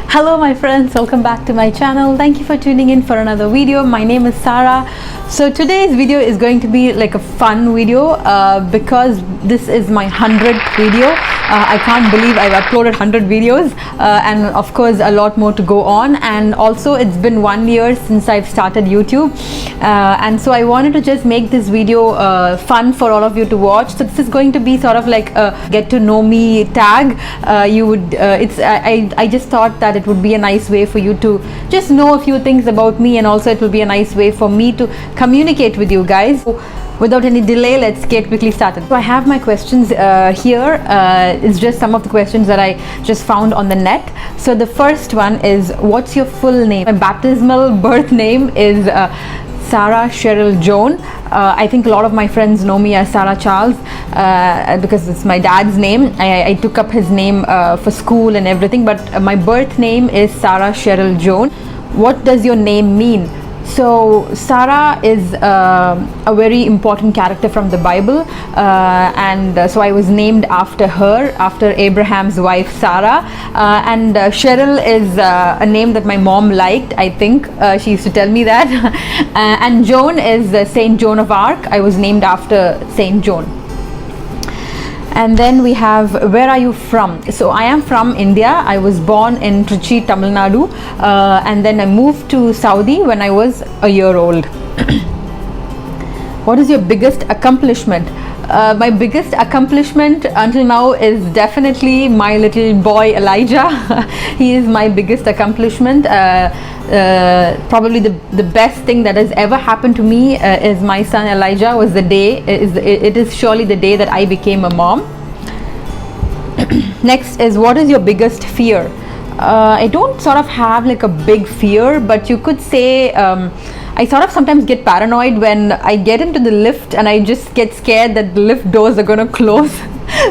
Hello my friends, welcome back to my channel. Thank you for tuning in for another video. My name is Sarah. So today's video is going to be like a fun video because this is my 100th video. I can't believe I've uploaded 100 videos and of course a lot more to go on, and also it's been 1 year since I've started YouTube and so I wanted to just make this video fun for all of you to watch. So this is going to be sort of like a get to know me tag. I just thought that it would be a nice way for you to just know a few things about me, and also it will be a nice way for me to communicate with you guys. So, without any delay, let's get quickly started. So I have my questions here. It's just some of the questions that I just found on the net. So the first one is, what's your full name? My baptismal birth name is Sarah Cheryl Joan. I think a lot of my friends know me as Sarah Charles because it's my dad's name. I took up his name for school and everything, but my birth name is Sarah Cheryl Joan. What does your name mean? So Sarah is a very important character from the Bible, and so I was named after her, after Abraham's wife Sarah, and Cheryl is a name that my mom liked. I think she used to tell me that and Joan is Saint Joan of Arc. I was named after Saint Joan. And then we have, where are you from? So I am from India. I was born in Trichy, Tamil Nadu, and then I moved to Saudi when I was a year old. What is your biggest accomplishment? My biggest accomplishment until now is definitely my little boy Elijah. He is my biggest accomplishment. Probably the best thing that has ever happened to me is my son Elijah was the day, it is surely the day that I became a mom. Next is, what is your biggest fear? I don't sort of have like a big fear, but you could say I sort of sometimes get paranoid when I get into the lift and I just get scared that the lift doors are going to close.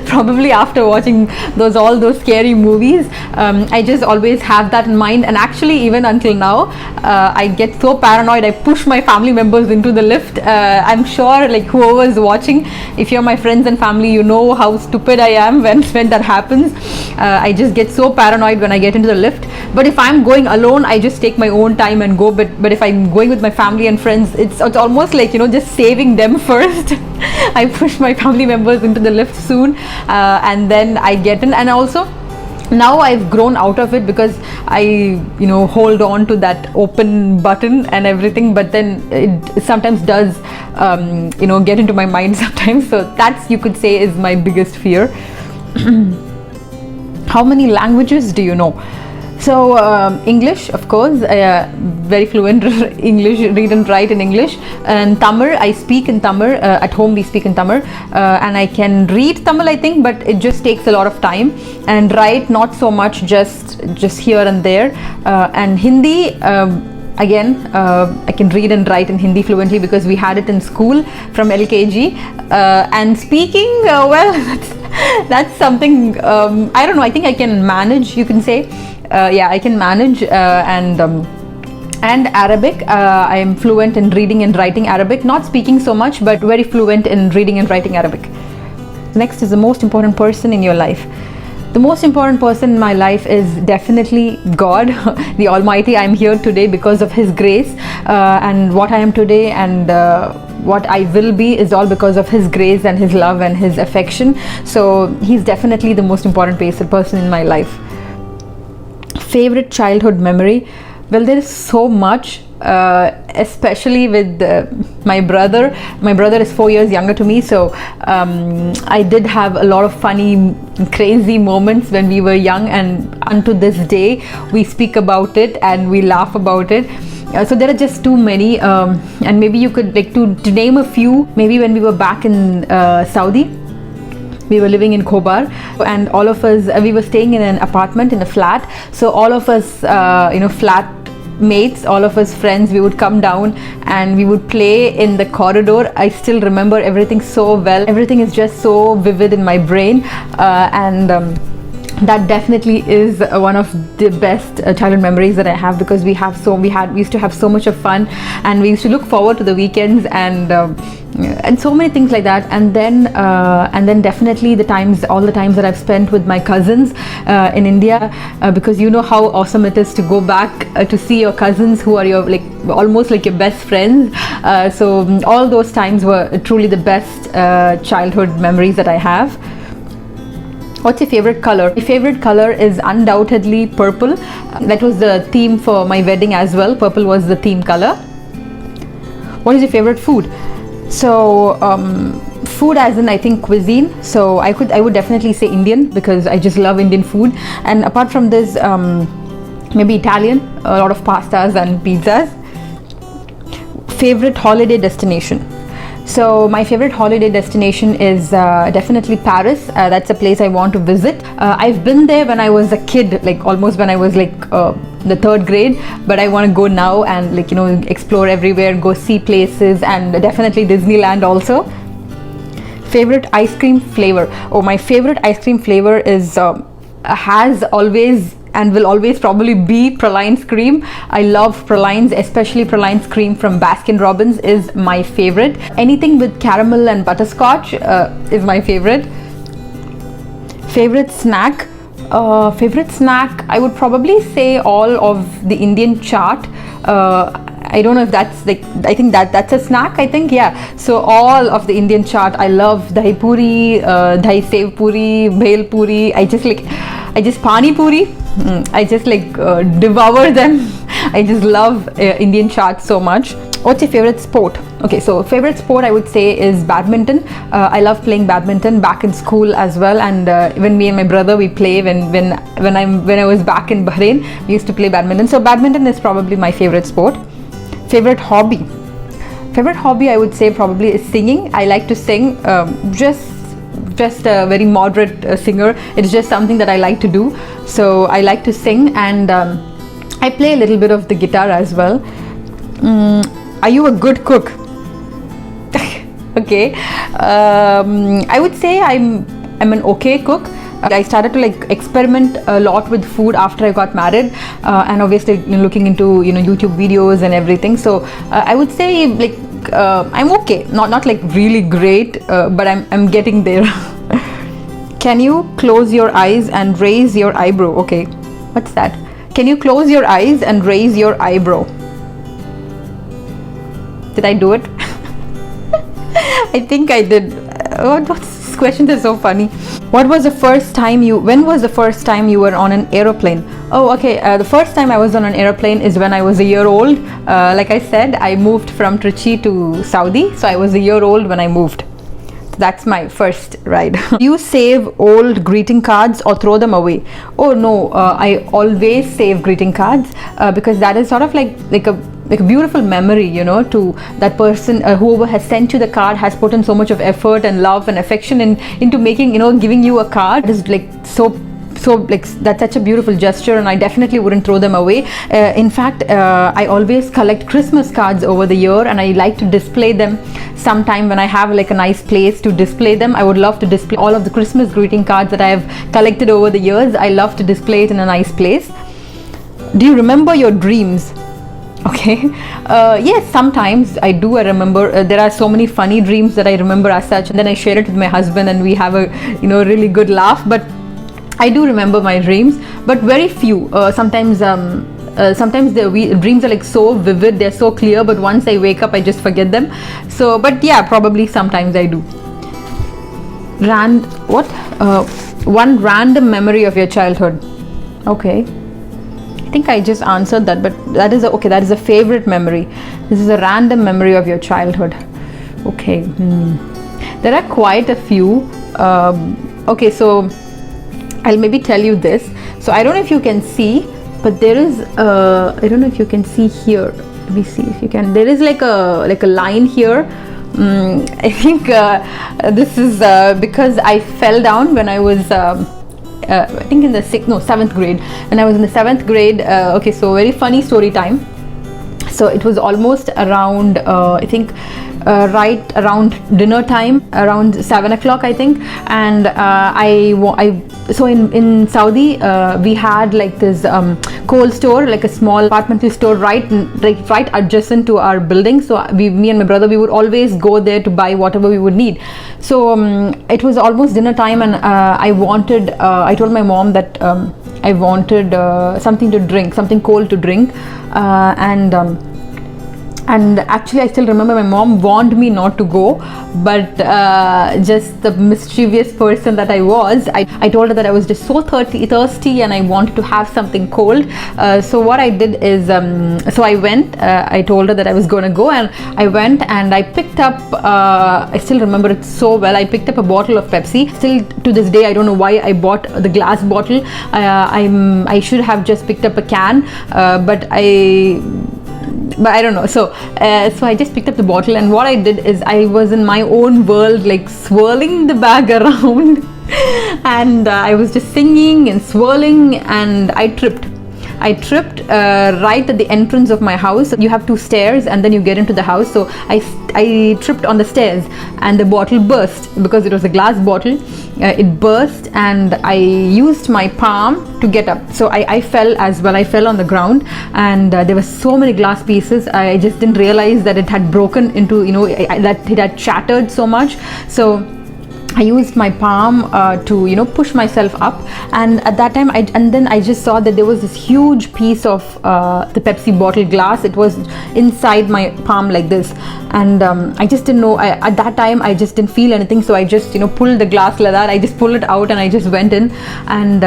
Probably after watching all those scary movies. I just always have that in mind, and actually even until now I get so paranoid I push my family members into the lift. I'm sure like whoever is watching, if you're my friends and family, you know how stupid I am when that happens. I just get so paranoid when I get into the lift. But if I'm going alone, I just take my own time and go. But if I'm going with my family and friends, it's almost like, you know, just saving them first. I push my family members into the lift soon, and then I get in. And also now I've grown out of it because I hold on to that open button and everything, but then it sometimes does get into my mind sometimes. So that's, you could say, is my biggest fear. How many languages do you know? So English, of course, very fluent English, read and write in English, and Tamil, I speak in Tamil. At home we speak in Tamil, and I can read Tamil, I think, but it just takes a lot of time, and write not so much, just here and there. And Hindi, again, I can read and write in Hindi fluently because we had it in school from LKG. And speaking, well, that's something, I don't know, I think I can manage, you can say. Yeah, I can manage. And Arabic, I am fluent in reading and writing Arabic, not speaking so much, but very fluent in reading and writing Arabic. Next is, the most important person in your life. The most important person in my life is definitely God, the Almighty. I'm here today because of His grace, and what I am today and what I will be is all because of His grace and His love and His affection. So He's definitely the most important person in my life. Favorite childhood memory? Well, there is so much, especially with my brother. My brother is 4 years younger to me, so I did have a lot of funny, crazy moments when we were young, and unto this day we speak about it and we laugh about it. So there are just too many, and maybe you could like to name a few. Maybe when we were back in Saudi, we were living in Khobar, and all of us, we were staying in an apartment, in a flat. So all of us, flat mates, all of us friends, we would come down and we would play in the corridor. I still remember everything so well. Everything is just so vivid in my brain. And that definitely is one of the best childhood memories that I have, because we used to have so much of fun, and we used to look forward to the weekends, and so many things like that. And then definitely all the times that I've spent with my cousins in India, because you know how awesome it is to go back to see your cousins who are your almost like your best friends. So all those times were truly the best childhood memories that I have. What's your favorite color? My favorite color is undoubtedly purple. That was the theme for my wedding as well. Purple was the theme color. What is your favorite food? So food as in, I think, cuisine. So I would definitely say Indian, because I just love Indian food. And apart from this, maybe Italian, a lot of pastas and pizzas. Favorite holiday destination? So my favorite holiday destination is definitely Paris. That's a place I want to visit. I've been there when I was a kid, almost when I was the 3rd grade, but I want to go now and explore everywhere, go see places, and definitely Disneyland also. Favorite ice cream flavor? Oh, my favorite ice cream flavor is has always and will always probably be Praline's cream. I love Praline's, especially Praline's cream from Baskin Robbins is my favorite. Anything with caramel and butterscotch is my favorite. Favorite snack? I would probably say all of the Indian chaat. I don't know if that's I think that's a snack, I think, yeah. So all of the Indian chaat, I love dahi puri, dahi sev puri, bhel puri. I just pani puri. I just devour them. I just love Indian chaat so much. What's your favorite sport? Okay, so favorite sport I would say is badminton. I love playing badminton back in school as well, and when me and my brother we play when I was back in Bahrain, we used to play badminton. So badminton is probably my favorite sport. Favorite hobby? Favorite hobby I would say probably is singing. I like to sing, just a very moderate singer. It's just something that I like to do. So I like to sing, and I play a little bit of the guitar as well. Are you a good cook? Okay, I would say I'm an okay cook. I started to experiment a lot with food after I got married, and obviously looking into YouTube videos and everything. So I would say I'm okay, not really great, but I'm getting there. Can you close your eyes and raise your eyebrow? Okay, what's that? Can you close your eyes and raise your eyebrow? Did I do it? I think I did. This question is so funny. When was the first time you were on an aeroplane? Oh, okay. The first time I was on an aeroplane is when I was a year old. Like I said, I moved from Trichy to Saudi, so I was a year old when I moved. That's my first ride. Do you save old greeting cards or throw them away? Oh no, I always save greeting cards because that is sort of like a beautiful memory, to that person. Whoever has sent you the card has put in so much of effort and love and affection into making, giving you a card. It is so that's such a beautiful gesture, and I definitely wouldn't throw them away. In fact, I always collect Christmas cards over the year, and I like to display them sometime when I have a nice place to display them. I would love to display all of the Christmas greeting cards that I have collected over the years. I love to display it in a nice place. Do you remember your dreams? Okay, yes, sometimes I do. I remember there are so many funny dreams that I remember as such, and then I share it with my husband and we have a really good laugh. But I do remember my dreams, but very few. Sometimes the dreams are so vivid, they're so clear, but once I wake up I just forget them. So but yeah, probably sometimes I do. One random memory of your childhood? Okay, I think I just answered that, but that is a favorite memory. This is a random memory of your childhood. Okay, there are quite a few. Okay, so I'll maybe tell you this. So I don't know if you can see, but there is I don't know if you can see here. Let me see if you can. There is like a line here. I think this is because I fell down when I was I think in the 7th grade. When I was in the 7th grade, okay, so very funny story time. So it was almost around I think right around dinner time, around 7 o'clock I think. And so in Saudi we had like this coal store, like a small departmental store right adjacent to our building. So me and my brother, we would always go there to buy whatever we would need. So it was almost dinner time, and I told my mom that I wanted something to drink, something cold to drink, and actually I still remember my mom warned me not to go, but just the mischievous person that I was, I told her that I was just so thirsty and I wanted to have something cold. So what I did is, so I went, I told her that I was going to go, and I went and I picked up, I still remember it so well, I picked up a bottle of Pepsi. Still to this day I don't know why I bought the glass bottle. I should have just picked up a can, but I don't know. So I just picked up the bottle, and what I did is I was in my own world, like swirling the bag around and I was just singing and swirling, and I tripped right at the entrance of my house. You have 2 stairs and then you get into the house. So I tripped on the stairs, and the bottle burst because it was a glass bottle. It burst, and I used my palm to get up. So I fell as well. I fell on the ground, and there were so many glass pieces. I just didn't realize that it had broken into, that it had shattered so much. So I used my palm to push myself up, and at that time then I just saw that there was this huge piece of the Pepsi bottle glass. It was inside my palm like this, and I just didn't know. At that time I just didn't feel anything, so I just pulled the glass like that. I just pulled it out and I just went in, and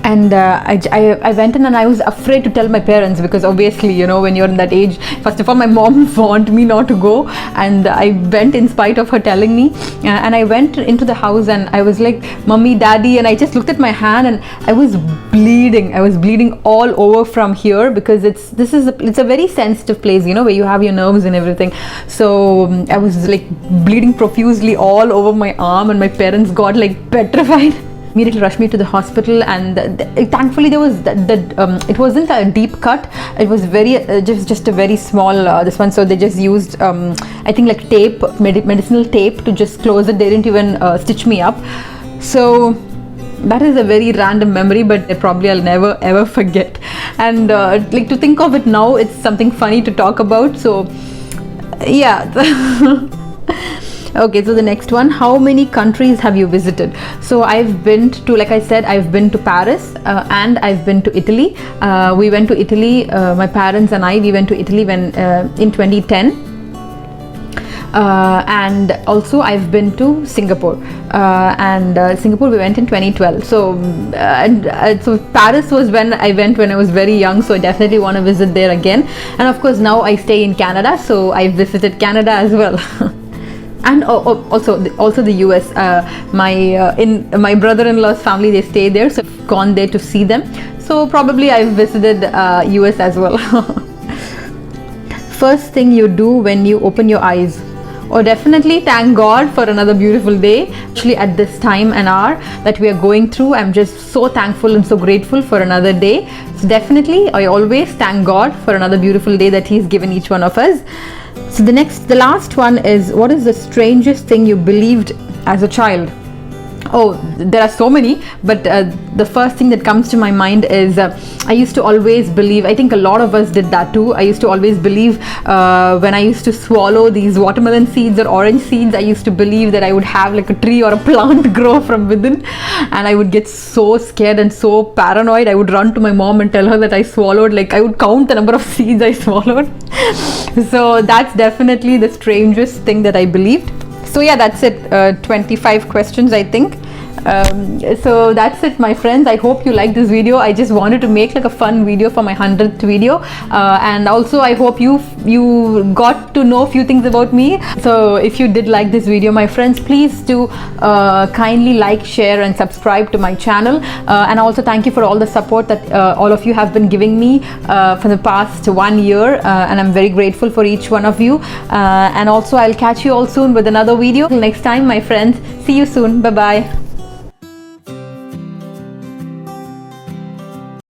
I went in, and I was afraid to tell my parents because obviously when you're in that age, first of all my mom warned me not to go, and I went in spite of her telling me, and I went into the house and I was like, "Mummy, Daddy," and I just looked at my hand and I was bleeding all over from here because it's a very sensitive place, where you have your nerves and everything. So I was like bleeding profusely all over my arm, and my parents got like petrified. Immediately rushed me to the hospital, and thankfully there was it wasn't a deep cut. It was very just a very small this one. So they just used I think like tape, medicinal tape, to just close it. They didn't even stitch me up. So that is a very random memory, but probably I'll never ever forget. And like to think of it now, it's something funny to talk about. So yeah. Okay, so the next one, how many countries have you visited? So I've been to, like I said, I've been to Paris and I've been to Italy. We went to Italy, my parents and we went to Italy when in 2010. And also I've been to Singapore, and Singapore we went in 2012. So so Paris was when I went when I was very young, so I definitely want to visit there again. And of course now I stay in Canada, so I visited Canada as well. And also the US. My brother-in-law's family, they stay there, so I've gone there to see them. So probably I've visited US as well. First thing you do when you open your eyes? Oh, definitely thank God for another beautiful day. Actually, at this time and hour that we are going through, I'm just so thankful and so grateful for another day. So definitely, I always thank God for another beautiful day that He's given each one of us. So the last one is, what is the strangest thing you believed as a child? Oh, there are so many, but the first thing that comes to my mind is I used to always believe, I think a lot of us did that too. I used to always believe when I used to swallow these watermelon seeds or orange seeds, I used to believe that I would have like a tree or a plant grow from within, and I would get so scared and so paranoid. I would run to my mom and tell her that I swallowed, like I would count the number of seeds I swallowed. So that's definitely the strangest thing that I believed. So yeah, that's it. 25 questions, I think. So that's it, my friends. I hope you like this video. I just wanted to make like a fun video for my 100th video, and also I hope you got to know a few things about me. So if you did like this video, my friends, please do kindly like, share and subscribe to my channel, and also thank you for all the support that all of you have been giving me for the past 1 year, and I'm very grateful for each one of you, and also I'll catch you all soon with another video. Till next time, my friends, see you soon. Bye bye.